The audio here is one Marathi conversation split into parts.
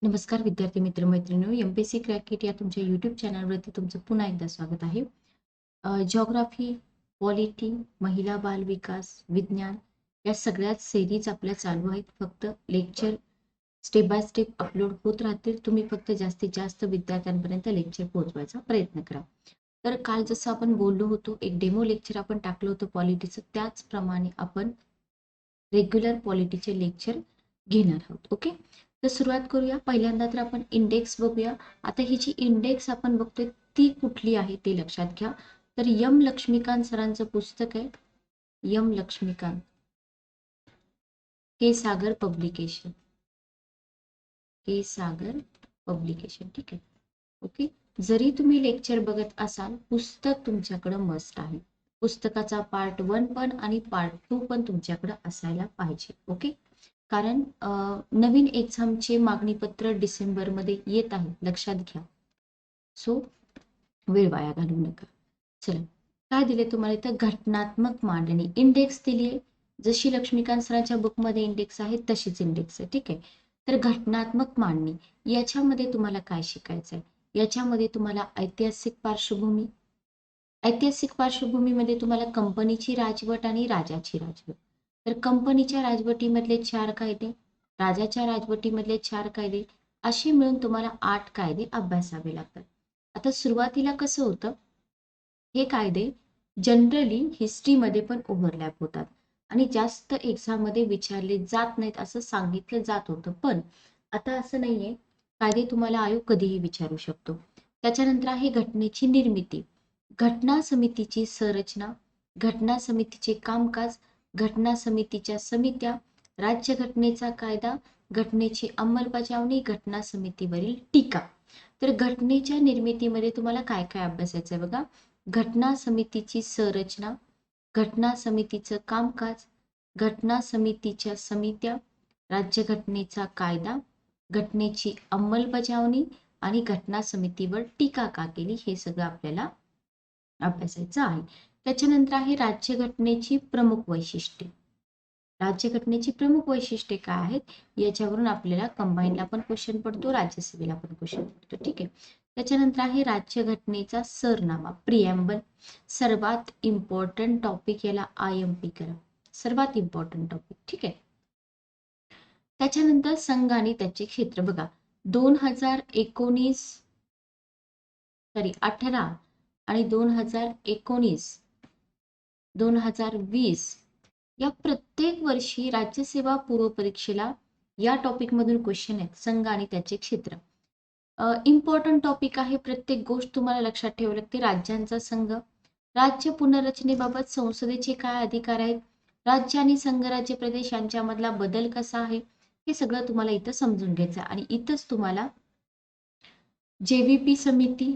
नमस्कार विद्यार्थी मित्र मैत्रिणींनो, एमपीएससी क्रॅक किट या तुमच्या यूट्यूब चॅनलवरती तुमचं पुन्हा एकदा स्वागत आहे. जिओग्राफी, पॉलिटी, महिला बाल विकास, विज्ञान या सगळ्याच सिरीज आपल्या चालू आहेत. फक्त lecture step by step upload होत राहतील. तुम्ही फक्त जास्तीत जास्त विद्यार्थ्यांपर्यंत लेक्चर पोहोचवायचा प्रयत्न करा. तर काल जसं आपण बोललो होतो, एक डेमो लेक्चर आपण टाकलं होतं पॉलिटीचं, त्याचप्रमाणे आपण रेग्युलर पॉलिटीचे लेक्चर घेणार आहोत. ओके, तर सुरुवात करूया. पहिल्यांदा तर आपण इंडेक्स बघूया. आता ही जी इंडेक्स आपण बघतोय ती कुठली आहे ते लक्षात घ्या. तर यम लक्ष्मीकांत सरांचं पुस्तक आहे. यम लक्ष्मीकांत, के सागर पब्लिकेशन, के सागर पब्लिकेशन. ठीक आहे. ओके, जरी तुम्ही लेक्चर बघत असाल, पुस्तक तुमच्याकडे मस्ट आहे. पुस्तकाचा पार्ट 1 पण आणि पार्ट 2 पण तुमच्याकडे असायला पाहिजे. ओके, कारण नवीन एक्झामचे मागणीपत्र डिसेंबरमध्ये येत आहे, लक्षात घ्या. सो वेळ वाया घालवू नका. चला, काय दिले तुम्हाला इथं? घटनात्मक मांडणी. इंडेक्स दिली आहे, जशी लक्ष्मीकांत सरांच्या बुकमध्ये इंडेक्स आहे तशीच इंडेक्स आहे. ठीक आहे. तर घटनात्मक मांडणी याच्यामध्ये तुम्हाला काय शिकायचं आहे? याच्यामध्ये तुम्हाला ऐतिहासिक पार्श्वभूमी, ऐतिहासिक पार्श्वभूमीमध्ये तुम्हाला कंपनीची राजवट आणि राजाची राजवट. तर कंपनीच्या राजवटीमधले 4 कायदे, राजाच्या राजवटीमधले 4 कायदे, असे मिळून तुम्हाला 8 कायदे अभ्यासावे लागतात. आता सुरुवातीला कसं होतं, हे कायदे जनरली हिस्ट्रीमध्ये पण ओव्हरलॅप होतात आणि जास्त एक्झाममध्ये विचारले जात नाहीत असं सांगितलं जात होतं. पण आता असं नाहीये, कायदे तुम्हाला आयोग कधीही विचारू शकतो. त्याच्यानंतर आहे घटनेची निर्मिती, घटना समितीची संरचना, घटना समितीचे कामकाज, घटना समितीच्या समित्या, राज्यघटनेचा कायदा, घटनेची अंमलबजावणी, घटना समितीवरील टीका. तर घटनेच्या निर्मितीमध्ये तुम्हाला काय काय अभ्यासायचं आहे बघा. घटना समितीची संरचना, घटना समितीचं कामकाज, घटना समितीच्या समित्या, राज्यघटनेचा कायदा, घटनेची अंमलबजावणी आणि घटना समितीवर टीका का केली, हे सगळं आपल्याला अभ्यासायचं आहे. त्याच्यानंतर आहे राज्यघटनेची प्रमुख वैशिष्ट्ये. राज्यघटनेची प्रमुख वैशिष्ट्ये काय आहेत, याच्यावरून आपल्याला कंबाईनला पण क्वेश्चन पडतो, राज्यसभेला पण क्वेश्चन पडतो. ठीक आहे. त्याच्यानंतर आहे राज्यघटनेचा सरनामा, प्रिएम्बल. सर्वात इम्पॉर्टंट टॉपिक, याला IMP करा, सर्वात इम्पॉर्टंट टॉपिक. ठीक आहे. त्याच्यानंतर संघ आणि त्याचे क्षेत्र बघा. 2019 18 आणि 2019 2020 या प्रत्येक वर्षी राज्यसेवा पूर्व परीक्षेला या टॉपिक मधून क्वेश्चन आहेत, संघ आणि त्याचे क्षेत्र. इम्पॉर्टंट टॉपिक आहे, प्रत्येक गोष्ट तुम्हाला लक्षात ठेवावी लागते. राज्यांचा संघ, राज्य पुनर्रचनेबाबत संसदेचे काय अधिकार आहेत, राज्य आणि संघराज्य प्रदेश यांच्यामधला बदल कसा आहे, हे सगळं तुम्हाला इथं समजून घ्यायचं. आणि इथंच तुम्हाला JVP समिती,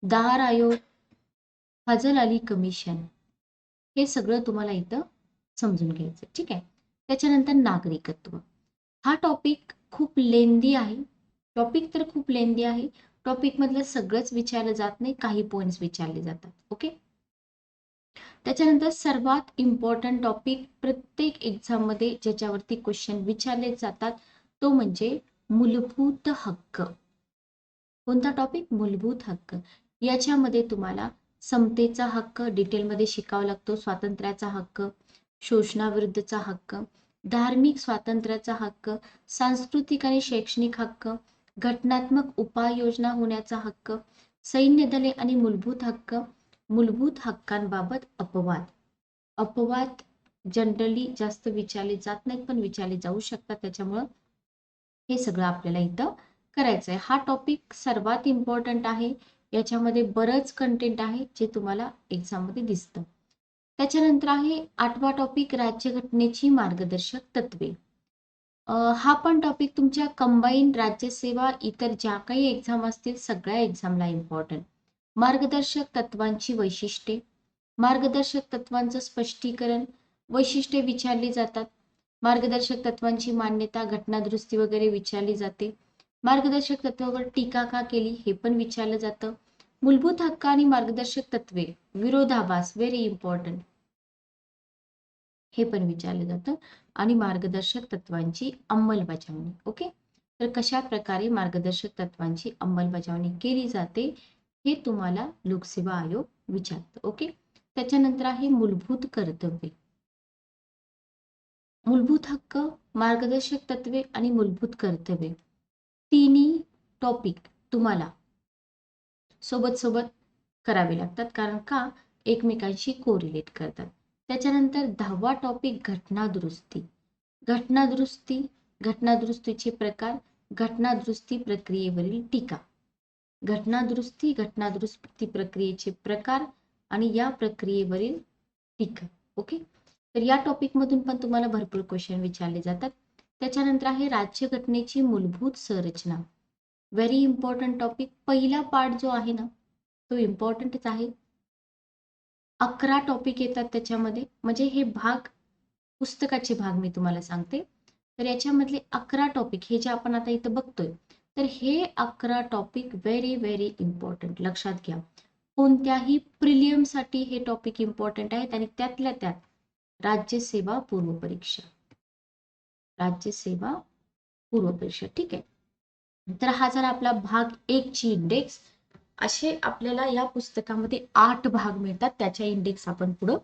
दार आयोग, फजल अली कमिशन, हे सगळं तुम्हाला इथं समजून घ्यायचं. ठीक आहे. त्याच्यानंतर नागरिकत्व, हा टॉपिक खूप लेंदी आहे. टॉपिक तर खूप लेंदी आहे. टॉपिक मधलं सगळंच विचारलं जात नाही, काही पॉइंट्स विचारले जातात. ओके. त्याच्यानंतर सर्वात इम्पॉर्टंट टॉपिक प्रत्येक एक्झाम मध्ये ज्याच्यावरती क्वेश्चन विचारले जातात, तो म्हणजे मूलभूत हक्क. कोणता टॉपिक? मूलभूत हक्क. याच्यामध्ये तुम्हाला समतेचा हक्क डिटेलमध्ये शिकावा लागतो, स्वातंत्र्याचा हक्क, शोषणाविरुद्धचा हक्क, धार्मिक स्वातंत्र्याचा हक्क, सांस्कृतिक आणि शैक्षणिक हक्क, घटनात्मक उपाययोजना होण्याचा हक्क, सैन्य दले आणि मूलभूत हक्क, मूलभूत हक्कांबाबत अपवाद. अपवाद जनरली जास्त विचारले जात नाहीत, पण विचारले जाऊ शकतात. त्याच्यामुळं हे सगळं आपल्याला इथं करायचं आहे. हा टॉपिक सर्वात इम्पॉर्टंट आहे. याच्यामध्ये बरंच कंटेंट आहे जे तुम्हाला एक्झाम मध्ये दिसतं. त्याच्यानंतर आहे 8वा टॉपिक, राज्यघटनेची मार्गदर्शक तत्वे. हा पण टॉपिक तुमच्या कंबाईन राज्यसेवा इतर ज्या काही एक्झाम असतील सगळ्या एक्झामला इम्पॉर्टंट. मार्गदर्शक तत्वांची वैशिष्ट्ये, मार्गदर्शक तत्वांचं स्पष्टीकरण, वैशिष्ट्ये विचारली जातात. मार्गदर्शक तत्वांची मान्यता, घटनादुरुस्ती वगैरे विचारली जाते. मार्गदर्शक तत्वावर टीका का केली, हे पण विचारलं जातं. मूलभूत हक्क आणि मार्गदर्शक तत्वे विरोधाभास, व्हेरी इम्पॉर्टंट, हे पण विचारलं जातं. आणि मार्गदर्शक तत्वांची अंमलबजावणी. ओके. तर कशा प्रकारे मार्गदर्शक तत्वांची अंमलबजावणी केली जाते हे तुम्हाला लोकसेवा आयोग विचारतो. ओके. त्याच्यानंतर आहे मूलभूत कर्तव्ये. मूलभूत हक्क, मार्गदर्शक तत्वे आणि मूलभूत कर्तव्ये तिन्ही टॉपिक तुम्हाला सोबत सोबत करावे लागतात, कारण का एकमेकांशी कोरिलेट करतात. त्याच्यानंतर 10वा टॉपिक घटना दुरुस्ती. घटना दुरुस्ती, घटना दुरुस्तीचे प्रकार, घटना दुरुस्ती प्रक्रियेवरील टीका. घटना दुरुस्ती प्रक्रियेचे प्रकार आणि या प्रक्रियेवरील टीका. ओके. तर या टॉपिक मधून पण तुम्हाला भरपूर क्वेश्चन विचारले जातात. त्याच्यानंतर आहे राज्यघटनेची मूलभूत संरचना. Very important topic. पहिला पार्ट जो आहे ना तो इम्पॉर्टंटच आहे. 11 टॉपिक येतात त्याच्यामध्ये, म्हणजे हे भाग पुस्तकाचे भाग मी तुम्हाला सांगते. तर याच्यामधले 11 टॉपिक हे जे आपण आता इथं बघतोय, तर हे 11 टॉपिक व्हेरी व्हेरी इम्पॉर्टंट लक्षात घ्या. कोणत्याही प्रिलियम साठी हे टॉपिक इम्पॉर्टंट आहेत आणि त्यातल्या त्यात राज्यसेवा पूर्व परीक्षा. राज्यसेवा पूर्व परीक्षा. ठीक आहे. तर हा जर आपला भाग 1 ची इंडेक्स. असे आपल्याला या पुस्तकामध्ये 8 भाग मिळतात, त्याच्या इंडेक्स आपण पुढे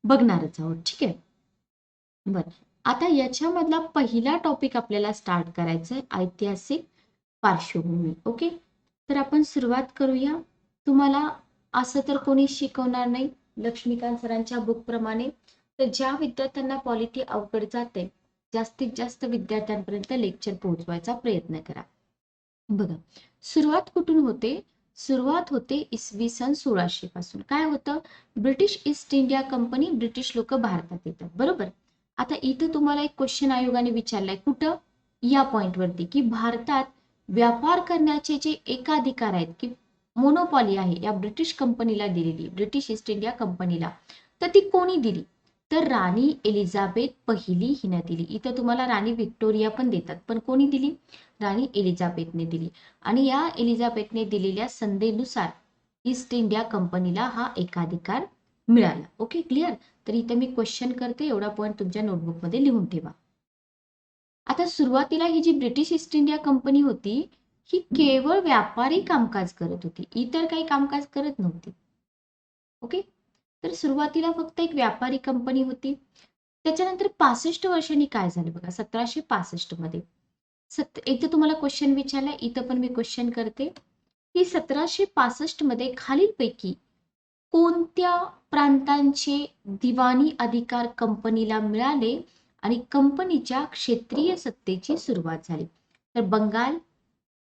बघणारच आहोत. ठीक आहे. बरं, आता याच्यामधला पहिला टॉपिक आपल्याला स्टार्ट करायचा आहे ऐतिहासिक पार्श्वभूमी. ओके. तर आपण सुरुवात करूया. तुम्हाला असं तर कोणी शिकवणार नाही लक्ष्मीकांत सरांच्या बुक प्रमाणे. तर ज्या विद्यार्थ्यांना पॉलिटी अवघड जाते, जास्तीत जास्त विद्यार्थ्यांपर्यंत लेक्चर पोहोचवायचा प्रयत्न करा. बघा, सुरुवात कुठून होते? सुरुवात होते इसवी सन 1600 पासून. काय होतं? British east India company, British लोक भारतात येतात. बरोबर. आता इथं तुम्हाला एक क्वेश्चन आयोगाने विचारलाय, कुठं? या पॉइंट वरती, की भारतात व्यापार करण्याचे जे एकाधिकार आहेत, की मोनोपॉली आहे या ब्रिटिश कंपनीला दिलेली, ब्रिटिश ईस्ट इंडिया कंपनीला, तर ती कोणी दिली? तर राणी एलिझाबेथ पहिली हिने दिली. इथं तुम्हाला राणी व्हिक्टोरिया पण देतात, पण कोणी दिली? राणी एलिझाबेथने दिली. आणि या एलिझाबेथने दिलेल्या संधीनुसार ईस्ट इंडिया कंपनीला हा एकाधिकार मिळाला. Okay, clear? तर इथे मी क्वेश्चन करते, एवढा पॉइंट तुमच्या नोटबुक मध्ये लिहून ठेवा. आता सुरुवातीला ही जी ब्रिटिश ईस्ट इंडिया कंपनी होती, ही केवळ व्यापारी कामकाज करत होती, इतर काही कामकाज करत नव्हती. ओके. तर सुरुवातीला फक्त एक व्यापारी कंपनी होती. त्याच्यानंतर 65 वर्षांनी काय झालं बघा, 1765 मध्ये इथं तुम्हाला क्वेश्चन विचारलाय, इथं पण मी क्वेश्चन करते की 1765 मध्ये खालीलपैकी कोणत्या प्रांतांचे दिवाणी अधिकार कंपनीला मिळाले आणि कंपनीच्या क्षेत्रीय सत्तेची सुरुवात झाली? तर बंगाल,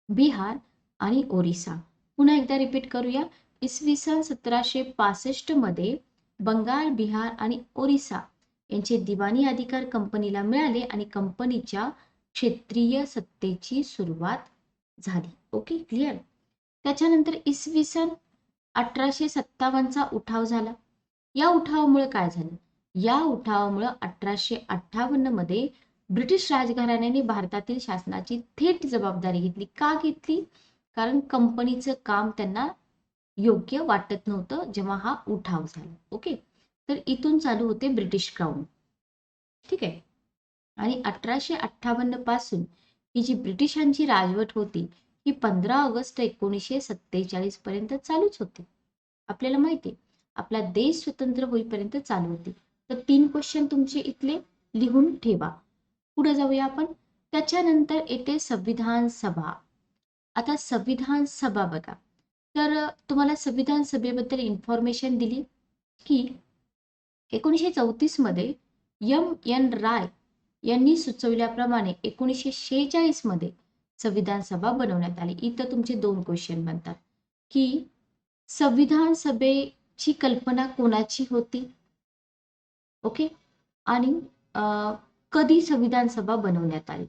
बिहार आणि ओरिसा. पुन्हा एकदा रिपीट करूया. इसवी सन 1765 मध्ये बंगाल, बिहार आणि ओरिसा यांचे दिवाणी अधिकार कंपनीला मिळाले आणि कंपनीच्या क्षेत्रीय सत्तेची सुरुवात झाली. Okay, clear? त्याच्यानंतर इसवी सन 1857चा उठाव झाला. या उठावामुळे काय झालं? या उठावामुळे 1858 मध्ये ब्रिटिश राजघराण्याने भारतातील शासनाची थेट जबाबदारी घेतली. का घेतली? कारण कंपनीचं काम त्यांना योग्य वाटत नव्हतं जेव्हा हा उठाव झाला. ओके. तर इथून चालू होते ब्रिटिश क्राऊन. ठीक आहे. आणि 1858 पासून ही जी ब्रिटिशांची राजवट होती, ही 15 ऑगस्ट 1947 पर्यंत चालूच होती. आपल्याला माहिती, आपला देश स्वतंत्र होईपर्यंत चालू होती. तर 3 क्वेश्चन तुमचे इथले लिहून ठेवा. पुढे जाऊया आपण. त्याच्यानंतर येते संविधान सभा. आता संविधान सभा बघा, तर तुम्हाला संविधान सभेबद्दल इन्फॉर्मेशन दिली की 1934 मध्ये M.N. राय यांनी सुचवल्याप्रमाणे 1946 मध्ये संविधान सभा बनवण्यात आली. इथं तुमचे 2 क्वेश्चन बनतात की संविधान सभेची कल्पना कोणाची होती? ओके. आणि कधी संविधान सभा बनवण्यात आली?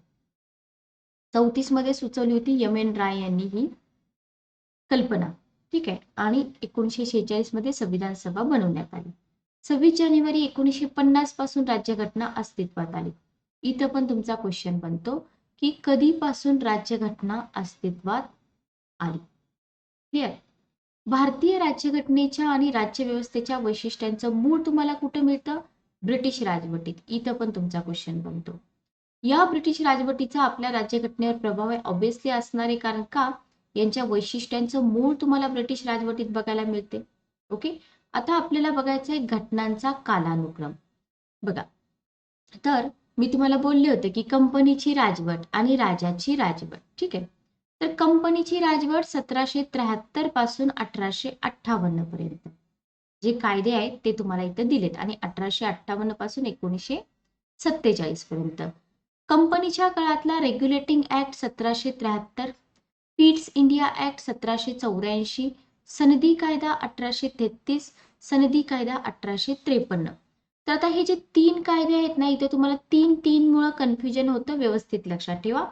34 मध्ये सुचवली होती M.N. राय यांनी ही कल्पना. ठीक आहे. आणि 1946 मध्ये संविधान सभा बनवण्यात आली. 26 जानेवारी 1950 पासून राज्यघटना अस्तित्वात आली. इथं पण तुमचा क्वेश्चन बनतो की कधीपासून राज्यघटना अस्तित्वात आली? क्लिअर? भारतीय राज्यघटनेच्या आणि राज्यव्यवस्थेच्या वैशिष्ट्यांचं मूळ तुम्हाला कुठे मिळतं? ब्रिटिश राजवटीत. इथं पण तुमचा क्वेश्चन बनतो. या ब्रिटिश राजवटीचा आपल्या राज्यघटनेवर प्रभाव आहे ऑब्विसली असणारे, कारण का यांच्या वैशिष्ट्यांचं मूळ तुम्हाला ब्रिटिश राजवटीत बघायला मिळते. ओके, आता आपल्याला बघायचं आहे घटनांचा कालानुक्रम. बघा, तर मी तुम्हाला बोलले होते की कंपनीची राजवट आणि राजाची राजवट. ठीक आहे, तर कंपनीची राजवट 1773 पासून 1858 पर्यंत जे कायदे आहेत ते तुम्हाला इथं दिलेत, आणि 1858 पासून 1947 पर्यंत. कंपनीच्या काळातला regulating act 1773, Pitt's India act 1784, सनदी कायदा 1833, सनदी कायदा 1853. तर आता हे जे 3 कायदे आहेत ना, इथे तुम्हाला 3 मुळे कन्फ्युजन होतं, व्यवस्थित लक्षात ठेवा.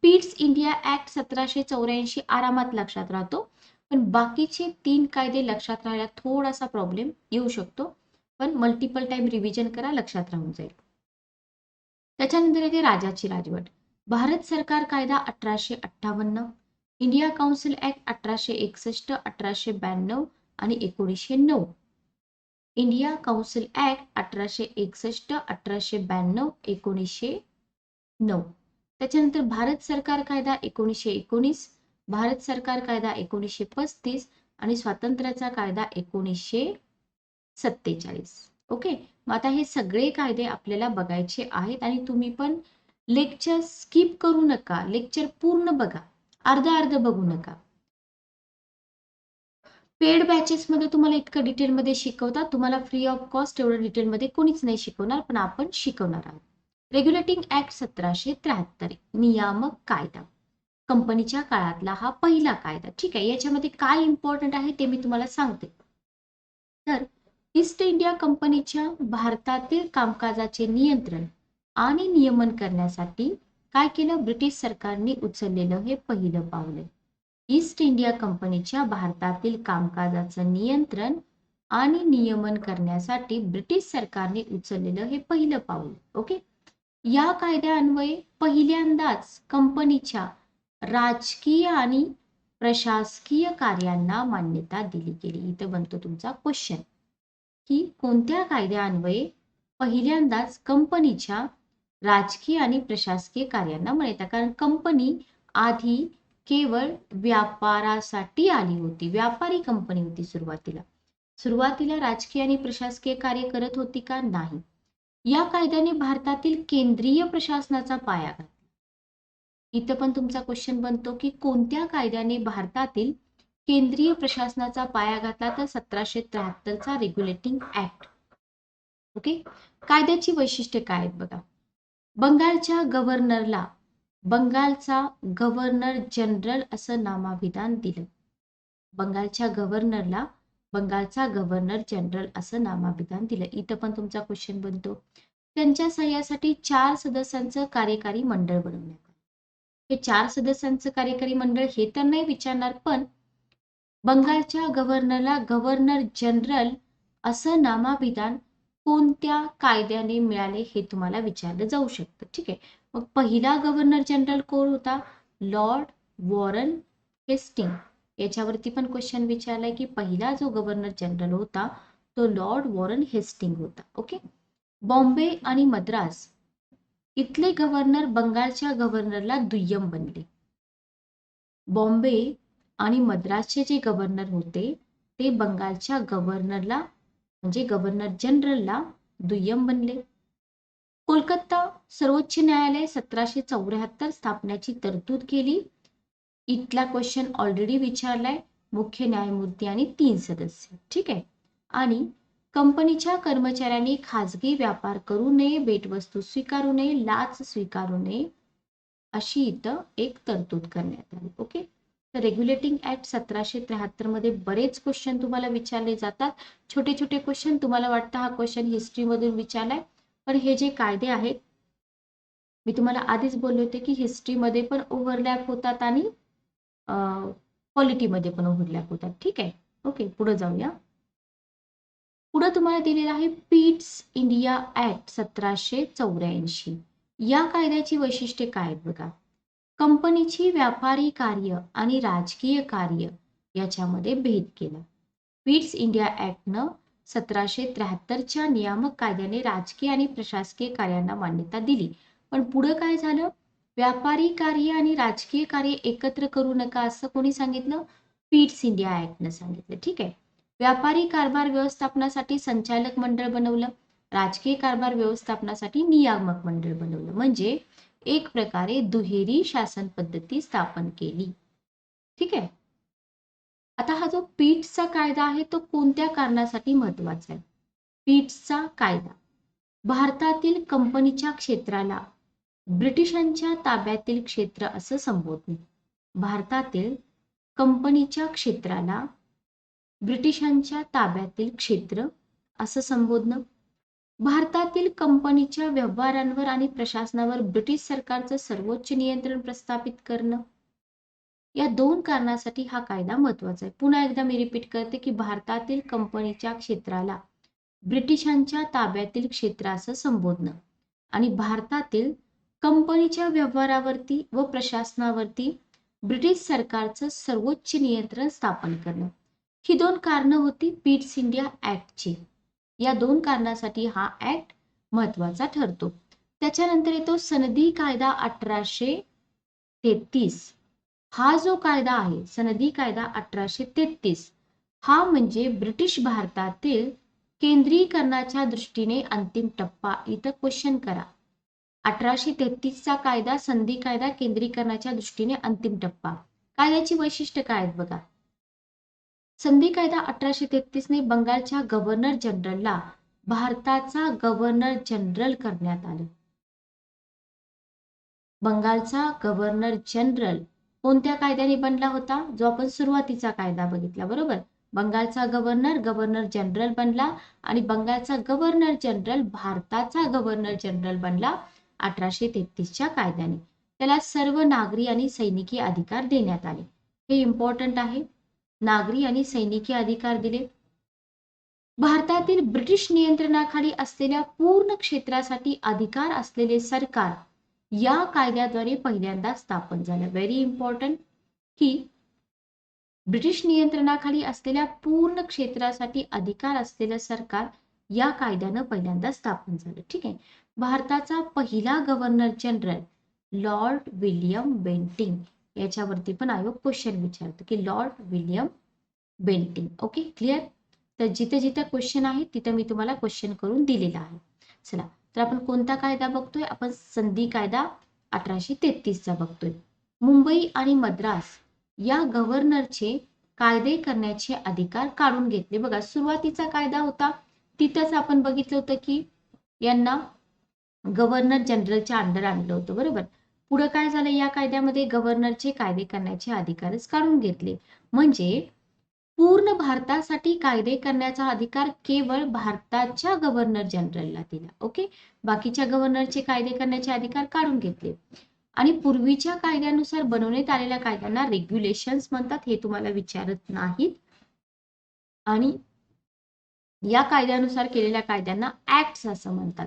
पीट्स इंडिया ऍक्ट 1784 आरामात लक्षात राहतो, पण बाकीचे 3 कायदे लक्षात राहायला थोडासा प्रॉब्लेम येऊ शकतो, पण मल्टिपल टाइम रिव्हिजन करा, लक्षात राहून जाईल. त्याच्यानंतर येते राजाची राजवट. भारत सरकार कायदा 1858, इंडिया काउन्सिल ऍक्ट 1861, 1892 आणि 1909. India council act 1861, 1892, 1909. त्याच्यानंतर भारत सरकार कायदा 1919, भारत सरकार कायदा 1935 आणि स्वातंत्र्याचा कायदा 1947. ओके, मग आता हे सगळे कायदे आपल्याला बघायचे आहेत, आणि तुम्ही पण लेक्चर स्किप करू नका, लेक्चर पूर्ण बघा, अर्ध बघू नका. पेड बॅचेस मध्ये तुम्हाला इतकं डिटेलमध्ये शिकवतात, तुम्हाला फ्री ऑफ कॉस्ट एवढं डिटेलमध्ये कोणीच नाही शिकवणार, पण आपण शिकवणार आहोत. रेग्युलेटिंग ऍक्ट 1773, नियामक कायदा, कंपनीच्या काळातला हा पहिला कायदा. ठीक आहे, याच्यामध्ये काय इम्पॉर्टंट आहे ते मी तुम्हाला सांगते. तर ईस्ट इंडिया कंपनीच्या भारतातील कामकाजाचे नियंत्रण आणि नियमन करण्यासाठी काय केलं, ब्रिटिश सरकारने उचललेलं हे पहिलं पाऊल आहे. ईस्ट इंडिया कंपनीच्या भारतातील कामकाजाचं नियंत्रण आणि नियमन करण्यासाठी ब्रिटिश सरकारने उचललेलं हे पहिलं पाऊल. ओके, या कायद्यान्वये पहिल्यांदाच कंपनीच्या राजकीय आणि प्रशासकीय कार्यांना मान्यता दिली गेली. इथं बनतो तुमचा क्वेश्चन की कोणत्या कायद्यान्वये पहिल्यांदाच कंपनीच्या राजकीय आणि प्रशासकीय कार्यांना मान्यता, कारण कंपनी आधी केवळ व्यापारासाठी आली होती, व्यापारी कंपनी होती सुरुवातीला राजकीय आणि प्रशासकीय कार्य करत होती का, नाही. या कायद्याने भारतातील केंद्रीय प्रशासनाचा पाया घातला. इथं पण तुमचा क्वेश्चन बनतो की कोणत्या कायद्याने भारतातील केंद्रीय प्रशासनाचा पाया घातला, तर 1773चा रेग्युलेटिंग ऍक्ट. ओके, कायद्याची वैशिष्ट्ये काय आहेत बघा. बंगालच्या गव्हर्नरला बंगालचा गव्हर्नर जनरल असं नामाभिधान दिलं. बंगालच्या गव्हर्नरला बंगालचा गव्हर्नर जनरल असं नामाभिधान दिलं. इथं पण तुमचा क्वेश्चन बनतो. त्यांच्या सह्यासाठी 4 सदस्यांचं कार्यकारी मंडळ बनवण्यात आलं. हे 4 सदस्यांचं कार्यकारी मंडळ हे तर नाही विचारणार, पण बंगालच्या गव्हर्नरला गव्हर्नर जनरल असं नामाभिधान कोणत्या कायद्याने मिळाले हे तुम्हाला विचारलं जाऊ शकतं. ठीक आहे, मग पहिला गव्हर्नर जनरल कोण होता, लॉर्ड वॉरन हेस्टिंग. याच्यावरती पण क्वेश्चन विचारलाय की पहिला जो गव्हर्नर जनरल होता तो लॉर्ड वॉरन हेस्टिंग होता. ओके, बॉम्बे आणि मद्रास इथले गव्हर्नर बंगालच्या गव्हर्नरला दुय्यम बनले. बॉम्बे आणि मद्रासचे जे गव्हर्नर होते ते बंगालच्या गव्हर्नरला म्हणजे गव्हर्नर जनरलला दुय्यम बनले. कोलकाता सर्वोच्च न्यायालय 1774 स्थापण्याची तरतूद केली. इथला क्वेश्चन ऑलरेडी विचारलाय, मुख्य न्यायमूर्ती आणि 3 सदस्य. ठीक आहे, आणि कंपनीच्या कर्मचाऱ्यांनी खाजगी व्यापार करू नये, भेटवस्तू स्वीकारू नये, लाच स्वीकारू नये, अशी इथं एक तरतूद करण्यात आली. ओके, तर रेग्युलेटिंग ऍक्ट 1773 मध्ये बरेच क्वेश्चन तुम्हाला विचारले जातात. छोटे छोटे क्वेश्चन, तुम्हाला वाटतं हा क्वेश्चन हिस्ट्री मधून विचारलाय, पण हे जे कायदे आहेत मी तुम्हाला आधीच बोलले होते की हिस्ट्रीमध्ये पण ओव्हरलॅप होतात आणि पॉलिटीमध्ये पण ओव्हरलॅप होतात. ठीक आहे, ओके, पुढे जाऊया. पुढे तुम्हाला दिलेला आहे पीट्स इंडिया ऍक्ट 1784. या कायद्याची वैशिष्ट्ये काय आहेत बघा. कंपनीची व्यापारी कार्य आणि राजकीय कार्य याच्यामध्ये भेद केला. पीट्स इंडिया ऍक्टनं 1773च्या नियामक कायद्याने राजकीय आणि प्रशासकीय कार्यांना मान्यता दिली, पण पुढे काय झालं, व्यापारी कार्य आणि राजकीय कार्य एकत्र करू नका असं कोणी सांगितलं, पिट्स इंडिया ऍक्टनं सांगितलं. ठीक आहे. व्यापारी कारभार व्यवस्थापनासाठी संचालक मंडळ बनवलं, राजकीय कारभार व्यवस्थापनासाठी नियामक मंडळ बनवलं. म्हणजे एक प्रकारे दुहेरी शासन पद्धती स्थापन केली. ठीक आहे. आता हा जो पिट्सचा कायदा आहे तो कोणत्या कारणासाठी महत्वाचा आहे? पिट्सचा कायदा भारतातील कंपनीच्या क्षेत्राला ब्रिटिशांच्या ताब्यातील क्षेत्र असं संबोधणे. भारतातील कंपनीच्या क्षेत्राला ब्रिटिशांच्या ताब्यातील क्षेत्र असं संबोधणं. भारतातील कंपनीच्या व्यवहारांवर आणि प्रशासनावर ब्रिटिश सरकारचं सर्वोच्च नियंत्रण प्रस्थापित करणं. या दोन कारणासाठी हा कायदा महत्वाचा आहे. पुन्हा एकदा मी रिपीट करते की भारतातील कंपनीच्या क्षेत्राला ब्रिटिशांच्या ताब्यातील क्षेत्र असं संबोधणं आणि भारतातील कंपनीच्या व्यवहारावरती व प्रशासनावरती ब्रिटिश सरकारचं सर्वोच्च नियंत्रण स्थापन करणं. ही दोन कारणं होती पिट्स इंडिया ऍक्टची. या दोन कारणासाठी हा ऍक्ट महत्वाचा ठरतो. त्याच्यानंतर येतो सनदी कायदा 1833. हा जो कायदा आहे सनदी कायदा 1833 हा म्हणजे ब्रिटिश भारतातील केंद्रीकरणाच्या दृष्टीने अंतिम टप्पा. इथं क्वेश्चन करा, 1833 चा कायदा संधी कायदा केंद्रीकरणाच्या दृष्टीने अंतिम टप्पा. कायद्याची वैशिष्ट्य काय आहेत बघा. संधी कायदा 1833 ने बंगालच्या गव्हर्नर जनरलला भारताचा गव्हर्नर जनरल करण्यात आलं. बंगालचा गव्हर्नर जनरल कोणत्या कायद्याने बनला होता? जो आपण सुरुवातीचा कायदा बघितला, बरोबर. बंगालचा गव्हर्नर जनरल बनला आणि बंगालचा गव्हर्नर जनरल भारताचा गव्हर्नर जनरल बनला 1833च्या कायद्याने. त्याला सर्व नागरी आणि सैनिकी अधिकार देण्यात आले. हे इम्पॉर्टंट आहे. नागरी आणि सैनिकी अधिकार दिले. भारतातील ब्रिटिश नियंत्रणाखाली असलेल्या पूर्ण क्षेत्रासाठी अधिकार असलेले सरकार या कायद्याद्वारे पहिल्यांदा स्थापन झालं. व्हेरी इम्पॉर्टंट की ब्रिटिश नियंत्रणाखाली असलेल्या पूर्ण क्षेत्रासाठी अधिकार असलेलं सरकार या कायद्यानं पहिल्यांदा स्थापन झालं. ठीक आहे. भारताचा पहिला governor general lord William Bentinck. याच्यावरती पण आयोग क्वेश्चन विचारतो की lord William Bentinck. Okay, clear. तर जिथे जिथे क्वेश्चन आहे तिथे मी तुम्हाला क्वेश्चन करून दिलेला आहे. चला, तर आपण कोणता कायदा बघतोय? आपण संधी कायदा 1833चा बघतोय. मुंबई आणि मद्रास या गव्हर्नरचे कायदे करण्याचे अधिकार काढून घेतले. बघा, सुरुवातीचा कायदा होता तिथंच आपण बघितलं होतं की यांना गव्हर्नर जनरलच्या अंडर आणलं होतं, बरोबर. पुढे काय झालं, या कायद्यामध्ये गव्हर्नरचे कायदे करण्याचे अधिकारच काढून घेतले. म्हणजे पूर्ण भारतासाठी कायदे करण्याचा अधिकार केवळ भारताच्या गव्हर्नर जनरलला दिला. ओके, बाकीच्या गव्हर्नरचे कायदे करण्याचे अधिकार काढून घेतले. आणि पूर्वीच्या कायद्यानुसार बनवण्यात आलेल्या कायद्यांना रेग्युलेशन्स म्हणतात. हे तुम्हाला विचारत नाहीत. आणि या कायद्यानुसार केलेल्या कायद्यांना ऍक्ट्स असं म्हणतात.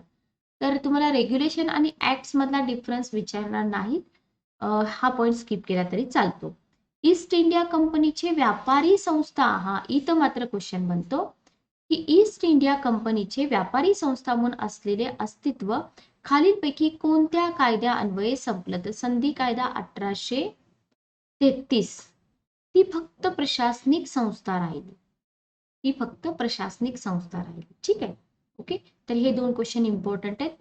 तर तुम्हाला रेग्युलेशन आणि ऍक्ट्स मधला डिफरन्स विचारणार नाहीत. हा पॉइंट स्किप केला तरी चालतो. ईस्ट इंडिया कंपनीचे व्यापारी संस्था, हा इथं मात्र क्वेश्चन बनतो की ईस्ट इंडिया कंपनीचे व्यापारी संस्था म्हणून असलेले अस्तित्व खालीलपैकी कोणत्या कायद्या अन्वये संपलं? तर संधी कायदा 1833 ती फक्त प्रशासनिक संस्था राहिली. ती फक्त प्रशासनिक संस्था राहिली. ठीक आहे. ओके, तर हे दोन क्वेश्चन इम्पॉर्टंट आहेत.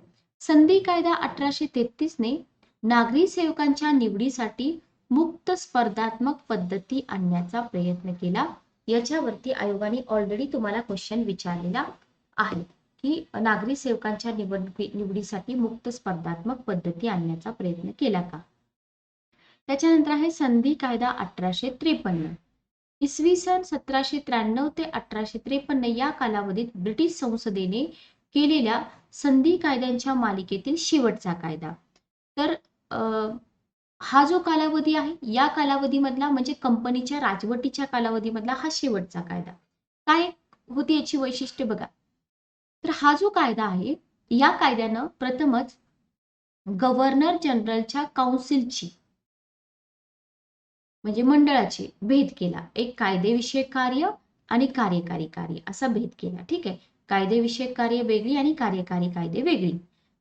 संधी कायदा 1833 ने नागरी सेवकांच्या निवडीसाठी मुक्त स्पर्धात्मक पद्धती आणण्याचा प्रयत्न केला. याच्यावरती आयोगाने ऑलरेडी तुम्हाला क्वेश्चन विचारलेला आहे की नागरी सेवकांच्या निवडीसाठी मुक्त स्पर्धात्मक पद्धती आणण्याचा प्रयत्न केला का. त्याच्यानंतर आहे संधी कायदा 1853. इसवी सन 1793 ते 1853 या कालावधीत ब्रिटिश संसदेने केलेल्या संधी कायद्यांच्या मालिकेतील शेवटचा कायदा. तर हा जो कालावधी आहे या कालावधीमधला म्हणजे कंपनीच्या राजवटीच्या कालावधीमधला हा शेवटचा कायदा. काय होती याची वैशिष्ट्य बघा. तर हा जो कायदा आहे या कायद्यानं प्रथमच गव्हर्नर जनरलच्या काउन्सिलची म्हणजे मंडळाची भेद केला. एक कायदेविषयक कार्य आणि कार्यकारी कार्य असा भेद केला. ठीक आहे. कायदेविषयक कार्य वेगळी आणि कार्यकारी कायदे वेगळी.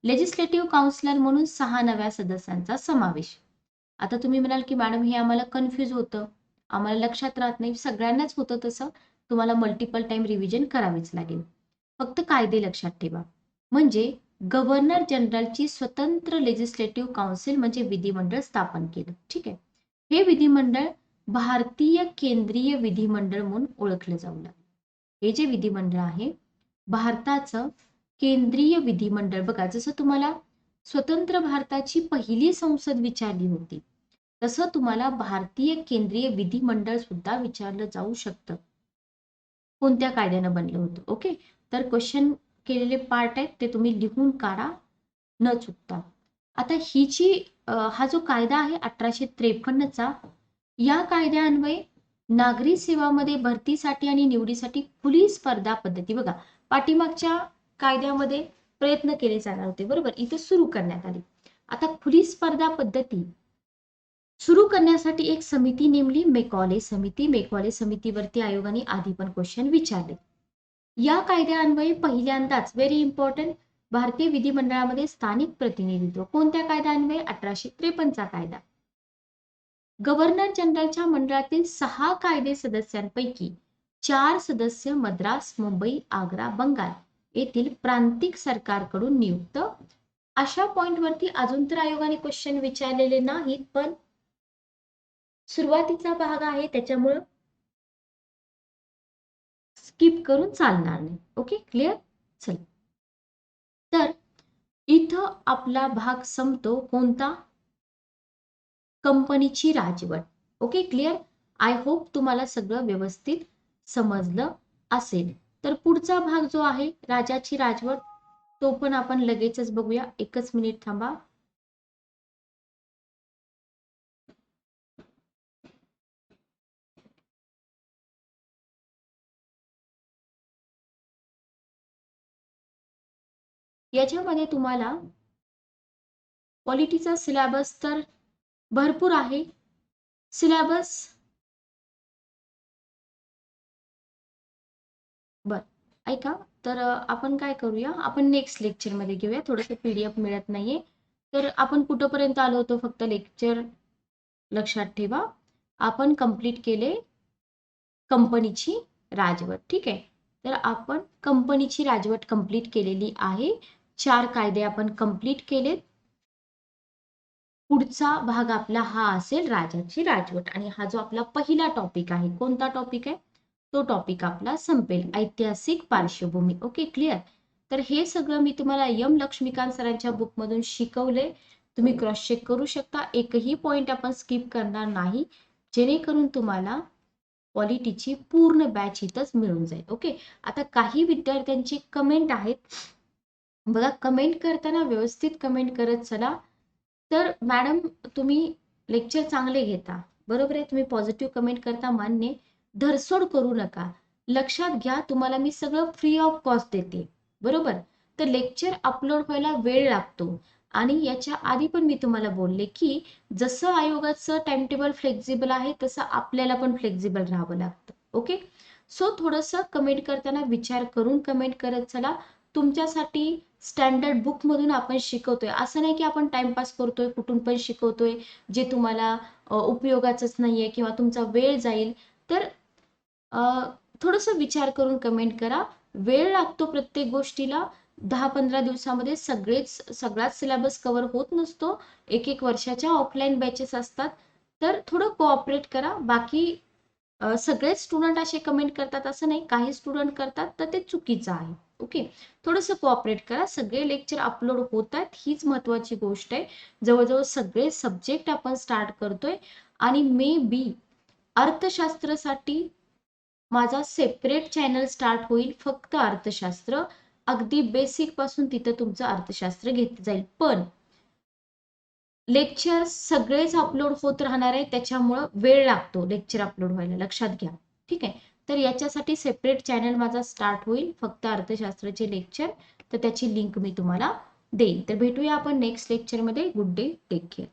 लेजिस्लेटिव्ह काउन्सिलर म्हणून 6 नव्या सदस्यांचा समावेश. आता तुम्ही म्हणाल की मॅडम हे आम्हाला कन्फ्यूज होतं, आम्हाला लक्षात राहत नाही. सगळ्यांनाच होतं तसं. तुम्हाला मल्टिपल टाइम रिव्हिजन करावीच लागेल. फक्त कायदे लक्षात ठेवा. म्हणजे गव्हर्नर जनरलची स्वतंत्र लेजिस्लेटिव्ह काउन्सिल म्हणजे विधिमंडळ स्थापन केलं. ठीक आहे. हे विधिमंडळ भारतीय केंद्रीय विधिमंडळ म्हणून ओळखलं जाऊ लागलं. हे जे विधिमंडळ आहे भारताचं केंद्रीय विधिमंडळ. बघा, जसं तुम्हाला स्वतंत्र भारताची पहिली संसद विचारली होती, तसं तुम्हाला भारतीय केंद्रीय विधिमंडळ सुद्धा विचारलं जाऊ शकतं. कोणत्या कायद्यानं बनलं होतं? ओके, तर क्वेश्चन केलेले पार्ट आहेत ते तुम्ही लिहून काढा न चुकता. आता ही जी हा जो कायदा आहे 1853चा, या कायद्यान्वये नागरी सेवामध्ये भरतीसाठी आणि निवडीसाठी खुली स्पर्धा पद्धती. बघा, पाठीमागच्या कायद्यामध्ये प्रयत्न केले जाणार होते, बरोबर, इथे सुरू करण्यात आली. आता खुली स्पर्धा पद्धती सुरू करण्यासाठी एक समिती नेमली, मेकॉले समिती. मेकॉले समितीवरती आयोगाने आधी पण क्वेश्चन विचारले. या कायद्यान्वये पहिल्यांदाच, व्हेरी इम्पॉर्टंट, भारतीय विधिमंडळामध्ये स्थानिक प्रतिनिधित्व. कोणत्या कायद्यान्वये? 1853चा कायदा. गव्हर्नर जनरलच्या मंडळातील 6 कायदे सदस्यांपैकी 4 सदस्य मद्रास, मुंबई, आग्रा, बंगाल येथील प्रांतिक सरकारकडून नियुक्त. अशा पॉइंटवरती अजून तर आयोगाने क्वेश्चन विचारलेले नाहीत, पण सुरुवातीचा भाग आहे त्याच्यामुळं स्किप करून चालणार नाही. Okay, clear? चल, तर इथं आपला भाग संपतो. कोणता? कंपनीची राजवट. Okay, clear? आय होप तुम्हाला सगळं व्यवस्थित समजलं असेल. तर पुढचा भाग जो आहे राजाची राजवट, तो पण आपण लगेचच बघूया. एकच मिनिट थांबा. याच्यामध्ये तुम्हाला पॉलिटीचा सिलेबस तर भरपूर आहे. सिलेबस बर, ऐका, तर आपण काय करूया, आपण नेक्स्ट लेक्चर मध्ये घेऊया. थोडंसं पीडीएफ मिळत नाहीये, तर आपण कुठपर्यंत आलो होतो? फक्त लेक्चर लक्षात ठेवा. आपण कंप्लीट केले कंपनीची राजवट. ठीक आहे, तर आपण कंपनीची राजवट कंप्लीट केलेली आहे. 4 कायदे आपण कंप्लीट केलेत. पुढचा भाग आपला हा असेल राजाची राजवट. आणि हा जो आपला पहिला टॉपिक आहे, कोणता टॉपिक आहे? तो टॉपिक आपला संपेल, ऐतिहासिक पार्श्वभूमी. Okay, clear? तर हे सगळं मी तुम्हाला यम लक्ष्मीकांत सरांच्या बुक मधून शिकवले. तुम्ही क्रॉस चेक करू शकता. एकही पॉइंट आपण स्किप करणार नाही, जेणेकरून तुम्हाला पॉलिटीची पूर्ण बॅच इथंच मिळून जाईल. ओके, आता काही विद्यार्थ्यांची कमेंट आहेत, बघा, कमेंट करताना व्यवस्थित कमेंट करत चला. तर मॅडम, तुम्ही लेक्चर चांगले घेता, बरोबर आहे, तुम्ही पॉझिटिव्ह कमेंट करता, मान्य. धरसोड करू नका. लक्षात घ्या, तुम्हाला मी सगळं फ्री ऑफ कॉस्ट देते, बरोबर. तर लेक्चर अपलोड व्हायला वेळ लागतो. आणि याच्या आधी पण मी तुम्हाला बोलले की जसं आयोगाचं टाइम टेबल फ्लेक्झिबल आहे, तसं आपल्याला पण फ्लेक्झिबल राहावं लागतं. ओके, सो थोडंसं कमेंट करताना विचार करून कमेंट करत चला. तुमच्यासाठी स्टँडर्ड बुक मधून आपण शिकवतोय, असं नाही की आपण टाइमपास करतोय, कुठून पण शिकवतोय जे तुम्हाला उपयोगाचंच नाहीये किंवा तुमचा वेळ जाईल. तर थोडंसं विचार करून कमेंट करा. वेळ लागतो प्रत्येक गोष्टीला. 10-15 दिवसामध्ये सगळाच सिलेबस कव्हर होत नसतो. 1-1 वर्षाच्या ऑफलाईन बॅचेस असतात. तर थोडं कोऑपरेट करा. बाकी सगळेच स्टुडंट असे कमेंट करतात असं नाही, काही स्टुडंट करतात, तर ते चुकीचं आहे. ओके, थोडंसं कोऑपरेट करा. सगळे लेक्चर अपलोड होत आहेत, हीच महत्वाची गोष्ट आहे. जवळजवळ सगळे सब्जेक्ट आपण स्टार्ट करतोय. आणि मे बी अर्थशास्त्रासाठी माझा सेपरेट चॅनल स्टार्ट होईल, फक्त अर्थशास्त्र. अगदी बेसिक पासून तिथं तुमचं अर्थशास्त्र घेतलं जाईल. पण लेक्चर सगळेच अपलोड होत राहणार आहे, त्याच्यामुळं वेळ लागतो लेक्चर अपलोड व्हायला, लक्षात घ्या. ठीक आहे, तर याच्यासाठी सेपरेट चॅनल माझा स्टार्ट होईल, फक्त अर्थशास्त्राचे लेक्चर. तर त्याची लिंक मी तुम्हाला देईन. तर भेटूया आपण नेक्स्ट लेक्चरमध्ये. Good day, take care.